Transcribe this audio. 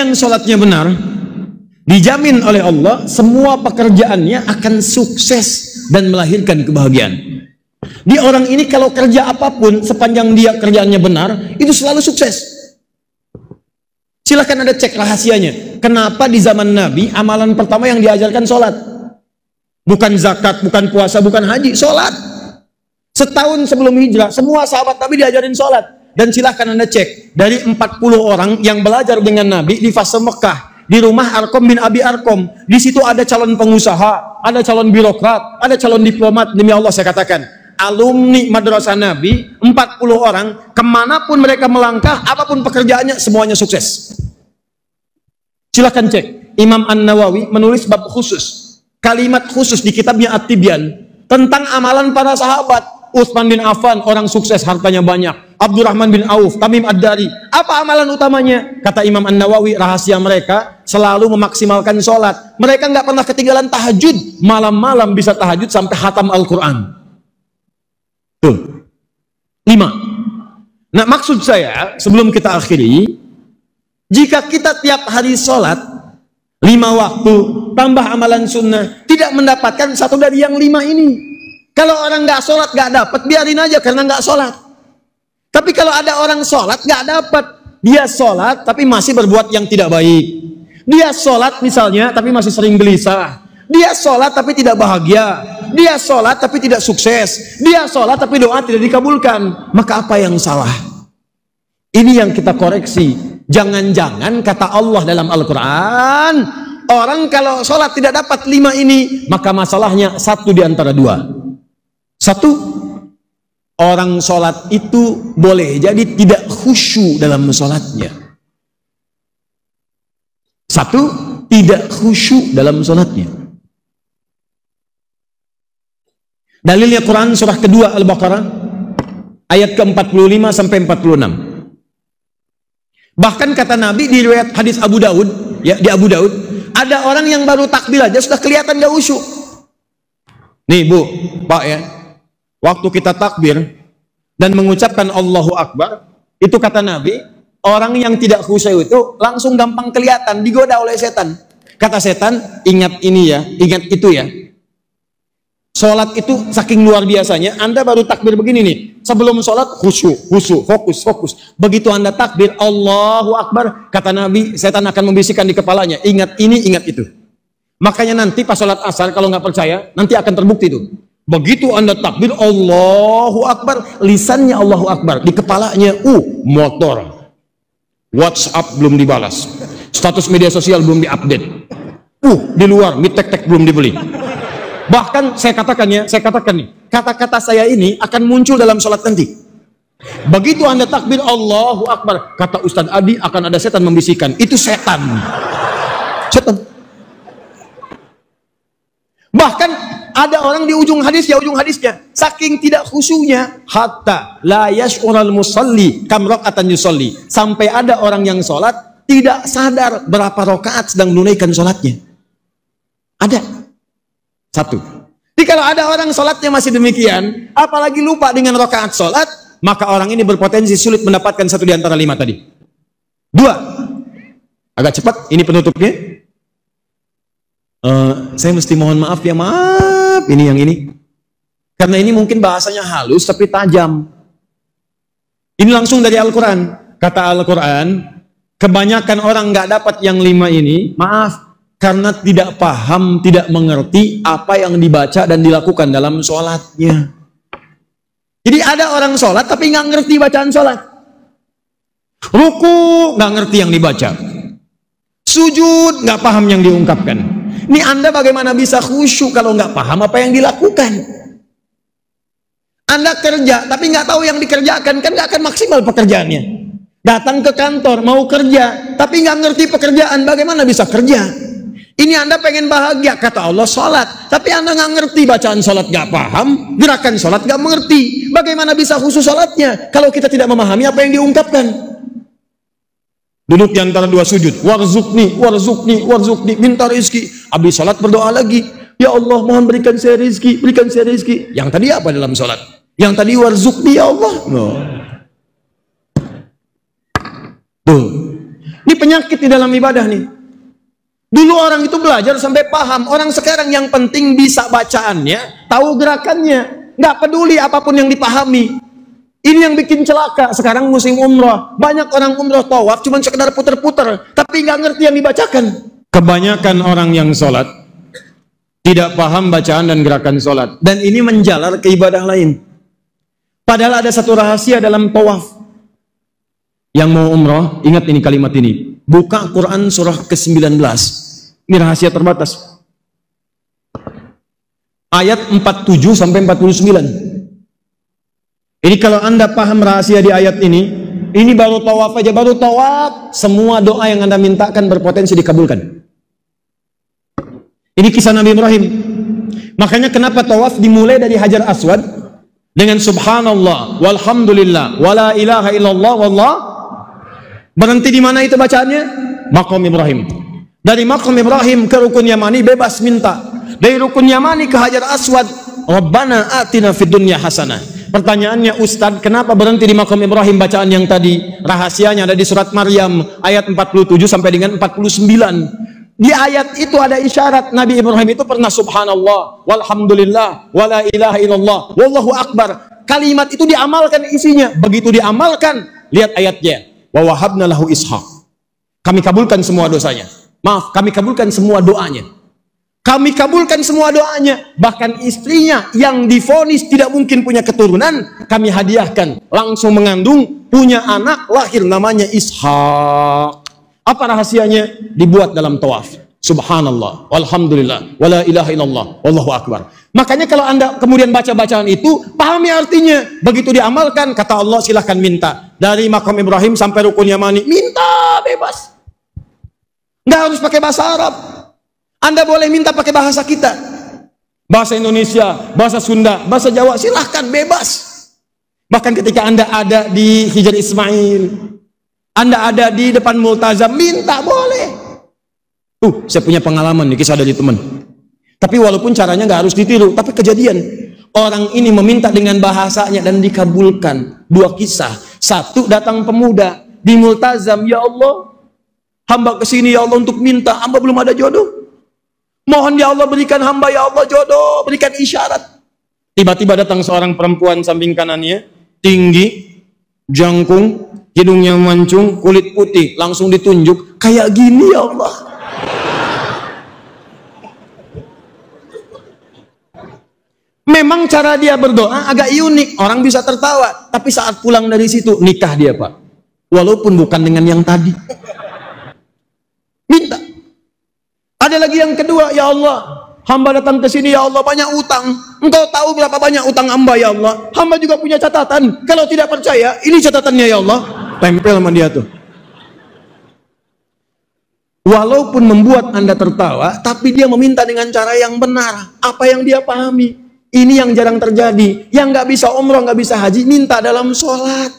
yang sholatnya benar, dijamin oleh Allah semua pekerjaannya akan sukses dan melahirkan kebahagiaan. Di orang ini kalau kerja apapun, sepanjang dia kerjaannya benar, itu selalu sukses. Silahkan Anda cek rahasianya. Kenapa di zaman Nabi amalan pertama yang diajarkan sholat? Bukan zakat, bukan puasa, bukan haji, sholat. Setahun sebelum hijrah, semua sahabat Nabi diajarin sholat. Dan silahkan Anda cek, dari 40 orang yang belajar dengan Nabi di fase Mekah, di rumah Arkom bin Abi Arkom, di situ ada calon pengusaha, ada calon birokrat, ada calon diplomat. Demi Allah saya katakan, alumni madrasah Nabi 40 orang, kemanapun mereka melangkah, apapun pekerjaannya, semuanya sukses. Silahkan cek, Imam An-Nawawi menulis bab khusus, kalimat khusus di kitabnya At-Tibyan tentang amalan para sahabat. Utsman bin Affan, orang sukses, hartanya banyak. Abdurrahman bin Auf, Tamim Ad-Dari. Apa amalan utamanya? Kata Imam An-Nawawi, rahasia mereka selalu memaksimalkan sholat. Mereka nggak pernah ketinggalan tahajud. Malam-malam bisa tahajud sampai khatam Al-Quran. Tuh. 5. Nah, maksud saya, sebelum kita akhiri, jika kita tiap hari sholat 5 waktu, tambah amalan sunnah, tidak mendapatkan satu dari yang 5 ini. Kalau orang nggak sholat nggak dapat, biarin aja karena nggak sholat. Tapi kalau ada orang sholat nggak dapat, dia sholat tapi masih berbuat yang tidak baik. Dia sholat misalnya tapi masih sering gelisah. Dia sholat tapi tidak bahagia. Dia sholat tapi tidak sukses. Dia sholat tapi doa tidak dikabulkan. Maka apa yang salah? Ini yang kita koreksi. Jangan-jangan kata Allah dalam Al-Quran, orang kalau sholat tidak dapat 5 ini, maka masalahnya satu di antara 2. Satu, orang sholat itu boleh jadi tidak khusyuk dalam sholatnya. Satu, tidak khusyuk dalam sholatnya. Dalilnya Quran surah kedua Al-Baqarah ayat ke-45 sampai 46. Bahkan kata Nabi di riwayat hadis Abu Daud, ya di Abu Daud, ada orang yang baru takbir aja sudah kelihatan gak khusyuk. Nih Bu, Pak ya. Waktu kita takbir dan mengucapkan Allahu Akbar, itu kata Nabi, orang yang tidak khusyuk itu langsung gampang kelihatan, digoda oleh setan. Kata setan, ingat ini ya, ingat itu ya. Sholat itu saking luar biasanya, Anda baru takbir begini nih, sebelum sholat khusyuk, fokus. Begitu Anda takbir Allahu Akbar, kata Nabi, setan akan membisikkan di kepalanya, ingat ini, ingat itu. Makanya nanti pas sholat asar, kalau nggak percaya, nanti akan terbukti itu. Begitu Anda takbir Allahu Akbar, lisannya Allahu Akbar, di kepalanya motor, WhatsApp belum dibalas, status media sosial belum diupdate, di luar mie tek-tek belum dibeli. Bahkan saya katakan nih, kata-kata saya ini akan muncul dalam sholat nanti. Begitu Anda takbir Allahu Akbar, kata Ustadz Adi, akan ada setan membisikkan, itu setan. Bahkan ada orang di ujung hadisnya, saking tidak khusyuknya, hatta la yash'ural musalli kam raqatan yusalli, sampai ada orang yang sholat tidak sadar berapa rakaat sedang menunaikan sholatnya. Ada. Satu. Jadi kalau ada orang sholatnya masih demikian, apalagi lupa dengan rakaat sholat, maka orang ini berpotensi sulit mendapatkan satu di antara 5 tadi. 2. Agak cepat, ini penutupnya. Saya mesti mohon maaf ya, maaf ini yang ini, karena ini mungkin bahasanya halus tapi tajam. Ini langsung dari Al-Quran. Kata Al-Quran, kebanyakan orang nggak dapat yang 5 ini, maaf, karena tidak paham, tidak mengerti apa yang dibaca dan dilakukan dalam sholatnya. Jadi ada orang sholat tapi nggak ngerti bacaan sholat. Ruku nggak ngerti yang dibaca, sujud nggak paham yang diungkapkan. Ini Anda bagaimana bisa khusyuk kalau nggak paham apa yang dilakukan? Anda kerja tapi nggak tahu yang dikerjakan, kan nggak akan maksimal pekerjaannya. Datang ke kantor mau kerja tapi nggak ngerti pekerjaan, bagaimana bisa kerja? Ini Anda pengen bahagia, kata Allah sholat, tapi Anda nggak ngerti bacaan sholat, nggak paham gerakan sholat, nggak mengerti, bagaimana bisa khusyuk sholatnya kalau kita tidak memahami apa yang diungkapkan? Duduk di antara 2 sujud, warzukni, minta rezeki. Habis salat berdoa lagi, ya Allah mohon berikan saya rezeki, berikan saya rezeki. Yang tadi apa dalam salat? Yang tadi warzukni ya Allah. No. Tuh. Ini penyakit di dalam ibadah nih. Dulu orang itu belajar sampai paham. Orang sekarang yang penting bisa bacaannya, tahu gerakannya, nggak peduli apapun yang dipahami. Ini yang bikin celaka. Sekarang musim umroh, banyak orang umroh tawaf cuma sekedar puter-puter, tapi nggak ngerti yang dibacakan. Kebanyakan orang yang sholat tidak paham bacaan dan gerakan sholat, dan ini menjalar ke ibadah lain. Padahal ada satu rahasia dalam tawaf. Yang mau umroh, ingat ini kalimat ini. Buka Quran surah ke-19. Ini rahasia terbatas. Ayat 47 sampai 49. Ini kalau Anda paham rahasia di ayat ini baru tawaf aja, baru tawaf, semua doa yang Anda mintakan berpotensi dikabulkan. Ini kisah Nabi Ibrahim. Makanya kenapa tawaf dimulai dari Hajar Aswad dengan subhanallah, walhamdulillah, wala ilaha illallah, wallah. Berhenti di mana itu bacaannya? Maqam Ibrahim. Dari Maqam Ibrahim ke Rukun Yamani bebas minta. Dari Rukun Yamani ke Hajar Aswad, Rabbana atina fid dunya hasanah. Pertanyaannya, Ustadz, kenapa berhenti di Maqam Ibrahim bacaan yang tadi? Rahasianya ada di surat Maryam ayat 47 sampai dengan 49. Di ayat itu ada isyarat Nabi Ibrahim itu pernah subhanallah, walhamdulillah, wala ilaha illallah, wallahu akbar. Kalimat itu diamalkan isinya. Begitu diamalkan, lihat ayatnya. Wa wahabna lahu ishaq. Kami kabulkan semua dosanya. Maaf, kami kabulkan semua doanya. Kami kabulkan semua doanya. Bahkan istrinya yang divonis tidak mungkin punya keturunan, kami hadiahkan. Langsung mengandung, punya anak, lahir namanya Ishak. Apa rahasianya? Dibuat dalam tawaf. Subhanallah, walhamdulillah, wala ilaha illallah, wallahu akbar. Makanya kalau Anda kemudian baca bacaan itu, pahami artinya. Begitu diamalkan, kata Allah, silahkan minta. Dari Maqam Ibrahim sampai Rukun Yamani, minta bebas. Nggak harus pakai bahasa Arab. Anda boleh minta pakai bahasa kita. Bahasa Indonesia, bahasa Sunda, bahasa Jawa, silahkan bebas. Bahkan ketika Anda ada di Hijr Ismail, Anda ada di depan Multazam, minta boleh. Saya punya pengalaman nih, kisah dari teman. Tapi walaupun caranya nggak harus ditiru, tapi kejadian. Orang ini meminta dengan bahasanya dan dikabulkan. Dua kisah. Satu, datang pemuda di Multazam, ya Allah, hamba kesini ya Allah untuk minta, hamba belum ada jodoh. Mohon ya Allah berikan hamba ya Allah jodoh, berikan isyarat. Tiba-tiba datang seorang perempuan samping kanannya, tinggi, jangkung, hidungnya mancung, kulit putih, langsung ditunjuk, kayak gini ya Allah. Memang cara dia berdoa agak unik, orang bisa tertawa, tapi saat pulang dari situ nikah dia, Pak. Walaupun bukan dengan yang tadi. Minta. Ada lagi yang kedua, ya Allah, hamba datang ke sini ya Allah banyak utang. Engkau tahu berapa banyak utang hamba ya Allah. Hamba juga punya catatan. Kalau tidak percaya, ini catatannya ya Allah. Tempel sama dia tuh. Walaupun membuat Anda tertawa, tapi dia meminta dengan cara yang benar. Apa yang dia pahami. Ini yang jarang terjadi. Yang nggak bisa umroh, nggak bisa haji, minta dalam sholat.